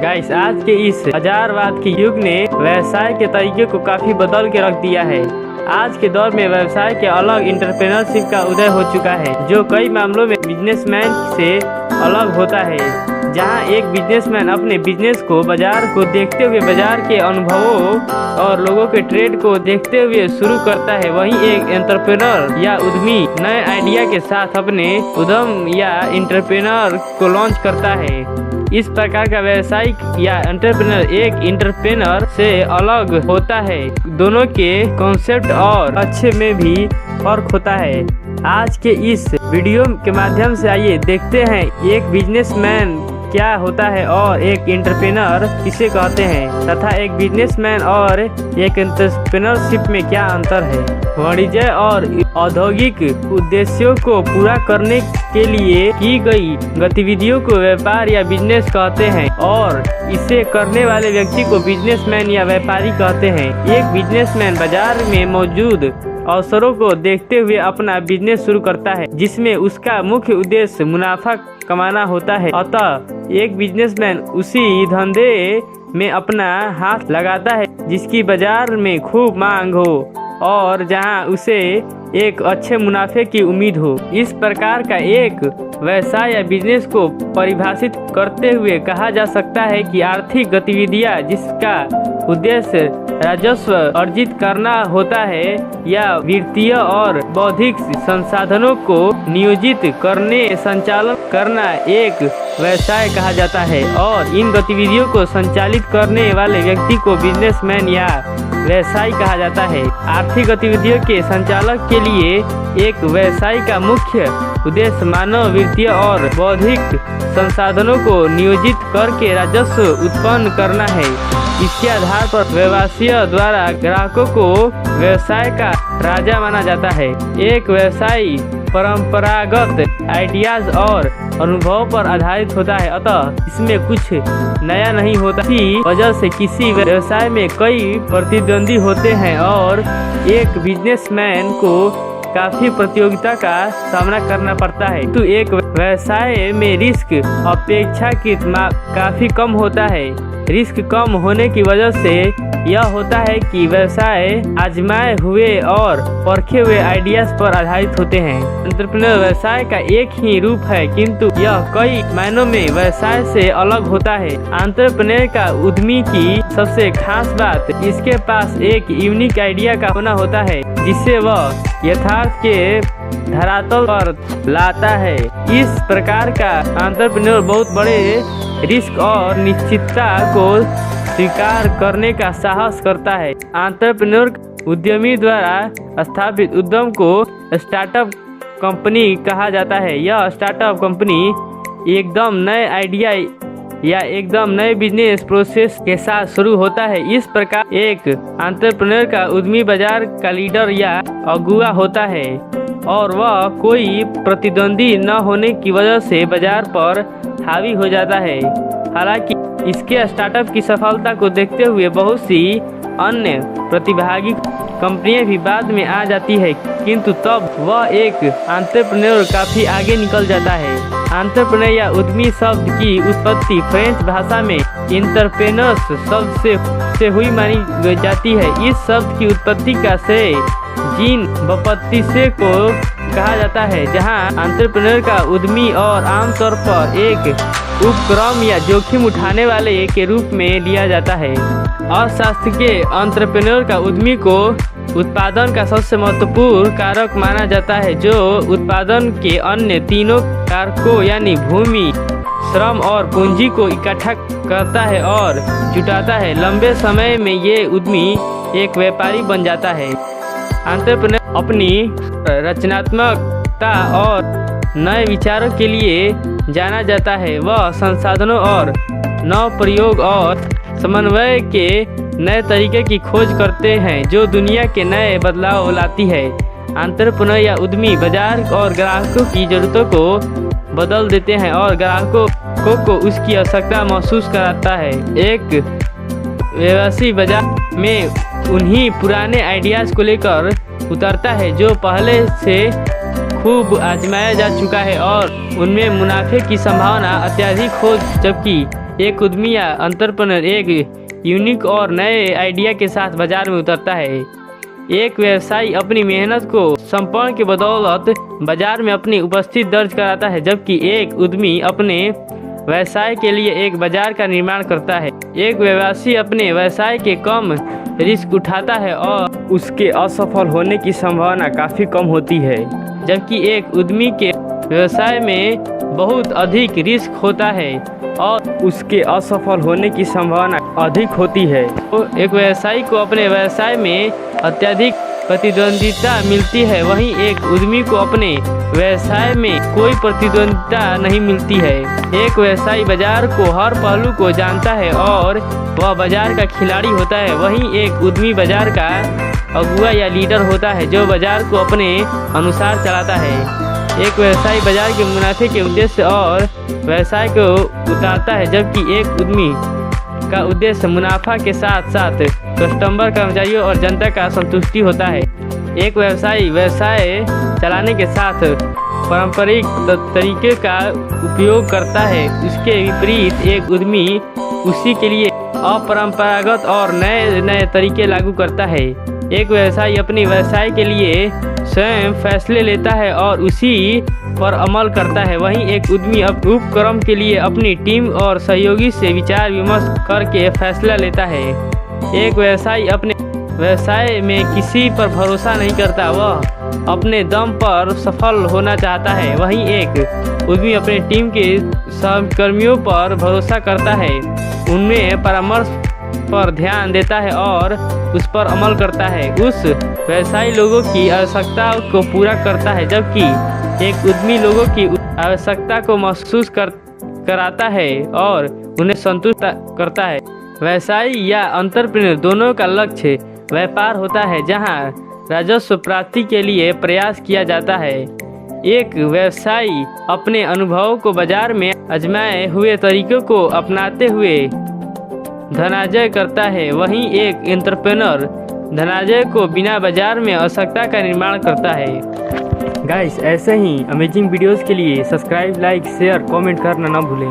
Guys, आज के इस बाजारवाद के युग ने व्यवसाय के तरीके को काफी बदल के रख दिया है। आज के दौर में व्यवसाय के अलग एंटरप्रेन्योरशिप का उदय हो चुका है, जो कई मामलों में बिजनेसमैन से अलग होता है। जहां एक बिजनेसमैन अपने बिजनेस को बाजार को देखते हुए, बाजार के अनुभवों और लोगों के ट्रेड को देखते हुए शुरू करता है, वहीं एक एंटरप्रेन्योर या उद्यमी नए आइडिया के साथ अपने उद्यम या एंटरप्रेन्योर को लॉन्च करता है। इस प्रकार का व्यवसायिक या एंटरप्रेन्योर एक एंटरप्रेन्योर से अलग होता है। दोनों के कॉन्सेप्ट और लक्ष्य में भी फर्क होता है। आज के इस वीडियो के माध्यम से आइए देखते हैं एक बिजनेसमैन क्या होता है और एक एंटरप्रेन्योर किसे कहते हैं, तथा एक बिजनेसमैन और एक एंटरप्रेन्योरशिप में क्या अंतर है। वाणिज्य और औद्योगिक उद्देश्यों को पूरा करने के लिए की गई गतिविधियों को व्यापार या बिजनेस कहते हैं और इसे करने वाले व्यक्ति को बिजनेसमैन या व्यापारी कहते हैं। एक बिजनेसमैन बाजार में मौजूद अवसरों को देखते हुए अपना बिजनेस शुरू करता है, जिसमें उसका मुख्य उद्देश्य मुनाफा कमाना होता है। अतः एक बिजनेसमैन उसी धंधे में अपना हाथ लगाता है जिसकी बाजार में खूब मांग हो और जहां उसे एक अच्छे मुनाफे की उम्मीद हो। इस प्रकार का एक व्यवसाय या बिजनेस को परिभाषित करते हुए कहा जा सकता है कि आर्थिक गतिविधियां जिसका उद्देश्य राजस्व अर्जित करना होता है या वित्तीय और बौद्धिक संसाधनों को नियोजित करने संचालन करना एक व्यवसाय कहा जाता है, और इन गतिविधियों को संचालित करने वाले व्यक्ति को बिजनेसमैन या व्यवसायी कहा जाता है। आर्थिक गतिविधियों के संचालक के लिए एक व्यवसाय का मुख्य उद्देश्य मानव, वित्तीय और बौद्धिक संसाधनों को नियोजित करके राजस्व उत्पन्न करना है। इसके आधार पर व्यवसायियों द्वारा ग्राहकों को व्यवसाय का राजा माना जाता है। एक व्यवसाय परंपरागत आइडियाज और अनुभव पर आधारित होता है, अतः इसमें कुछ नया नहीं होता। इसी वजह से किसी व्यवसाय में कई प्रतिद्वंदी होते हैं और एक बिजनेसमैन को काफी प्रतियोगिता का सामना करना पड़ता है। तो एक व्यवसाय में रिस्क अपेक्षाकृत काफी कम होता है। रिस्क कम होने की वजह से यह होता है कि व्यवसाय आजमाए हुए और परखे हुए आइडियाज पर आधारित होते हैं। एंटरप्रेन्योर व्यवसाय का एक ही रूप है, किंतु यह कई मायनों में व्यवसाय से अलग होता है। एंटरप्रेन्योर का उद्यमी की सबसे खास बात इसके पास एक यूनिक आइडिया का होना होता है, जिसे वह यथार्थ के धरातल पर लाता है। इस प्रकार का एंटरप्रेन्योर बहुत बड़े रिस्क और निश्चितता को स्वीकार करने का साहस करता है। एंटरप्रेन्योर उद्यमी द्वारा स्थापित उद्यम को स्टार्टअप कंपनी कहा जाता है। यह स्टार्टअप कंपनी एकदम नए आइडिया या एकदम नए बिजनेस प्रोसेस के साथ शुरू होता है। इस प्रकार एक एंटरप्रेन्योर का उद्यमी बाजार का लीडर या अगुआ होता है और वह कोई प्रतिद्वंदी न होने की वजह से बाजार पर हावी हो जाता है। हालांकि इसके स्टार्टअप की सफलता को देखते हुए बहुत सी अन्य प्रतिभागी कंपनियां भी बाद में आ जाती है, किंतु तब वह एक एंटरप्रेन्योर काफी आगे निकल जाता है। एंटरप्रेन्योर या उद्यमी शब्द की उत्पत्ति फ्रेंच भाषा में एंटरप्रेन्योर्स शब्द से हुई मानी जाती है। इस शब्द की उत्पत्ति का श्रेय जीन बपतिस्ते को कहा जाता है, जहां एंटरप्रेन्योर का उद्यमी और आमतौर पर एक उपक्रम या जोखिम उठाने वाले के रूप में लिया जाता है। अर्थशास्त्र के एंटरप्रेन्योर का उद्यमी को उत्पादन का सबसे महत्वपूर्ण कारक माना जाता है, जो उत्पादन के अन्य तीनों कारकों यानी भूमि, श्रम और पूंजी को इकट्ठा करता है और जुटाता है। लंबे समय में ये उद्यमी एक व्यापारी बन जाता है। एंटरप्रेन्योर अपनी रचनात्मकता और नए विचारों के लिए जाना जाता है। वह संसाधनों और नव प्रयोग और समन्वय के नए तरीके की खोज करते हैं, जो दुनिया के नए बदलाव लाती है। एंटरप्रेन्योर या उद्यमी बाजार और ग्राहकों की जरूरतों को बदल देते हैं और ग्राहकों को उसकी आवश्यकता महसूस कराता है। एक व्यवसायी बाजार में उन्हीं पुराने आइडियाज को लेकर उतरता है जो पहले से खूब आजमाया जा चुका है और उनमें मुनाफे की संभावना अत्यधिक हो, जबकि एक उद्यमी या एंटरप्रेन्योर एक यूनिक और नए आइडिया के साथ बाजार में उतरता है। एक व्यवसायी अपनी मेहनत को समर्पण के बदौलत बाजार में अपनी उपस्थिति दर्ज कराता है, जबकि एक उद्यमी अपने व्यवसाय के लिए एक बाजार का निर्माण करता है। एक व्यवसायी अपने व्यवसाय के कम रिस्क उठाता है और उसके असफल होने की संभावना काफ़ी कम होती है, जबकि एक उद्यमी के व्यवसाय में बहुत अधिक रिस्क होता है और उसके असफल होने की संभावना अधिक होती है। तो एक व्यवसायी को अपने व्यवसाय में अत्यधिक प्रतिद्वंदिता मिलती है, वहीं एक उद्यमी को अपने व्यवसाय में कोई प्रतिद्वंदिता नहीं मिलती है। एक व्यवसायी बाजार को हर पहलू को जानता है और वह बाजार का खिलाड़ी होता है, वहीं एक उद्यमी बाजार का अगुआ या लीडर होता है जो बाजार को अपने अनुसार चलाता है। एक व्यवसायी बाजार के मुनाफे के उद्देश्य और व्यवसाय को उतारता है, जबकि एक उद्यमी का उद्देश्य मुनाफा के साथ साथ कस्टमर, कर्मचारियों और जनता का संतुष्टि होता है। एक व्यवसायी व्यवसाय चलाने के साथ पारंपरिक तरीके का उपयोग करता है, इसके विपरीत एक उद्यमी उसी के लिए अपरंपरागत और नए तरीके लागू करता है। एक व्यवसायी अपने व्यवसाय के लिए स्वयं फैसले लेता है और उसी पर अमल करता है, वहीं एक उद्यमी उपक्रम के लिए अपनी टीम और सहयोगी से विचार विमर्श करके फैसला लेता है। एक व्यवसायी अपने व्यवसाय में किसी पर भरोसा नहीं करता, वह अपने दम पर सफल होना चाहता है, वहीं एक उद्यमी अपने टीम के सहकर्मियों पर भरोसा करता है, उनमें परामर्श पर ध्यान देता है और उस पर अमल करता है। उस व्यवसायी लोगों की आवश्यकता को पूरा करता है, जबकि एक उद्यमी लोगों की आवश्यकता को महसूस कराता है और उन्हें संतुष्ट करता है। व्यवसायी या एंटरप्रेन्योर दोनों का लक्ष्य व्यापार होता है, जहां राजस्व प्राप्ति के लिए प्रयास किया जाता है। एक व्यवसायी अपने अनुभवों को बाजार में आजमाए हुए तरीकों को अपनाते हुए धनार्जन करता है, वहीं एक एंटरप्रेन्योर धनार्जन को बिना बाजार में आवश्यकता का निर्माण करता है। गाइस, ऐसे ही अमेजिंग वीडियोस के लिए सब्सक्राइब, लाइक, शेयर, कमेंट करना ना भूलें।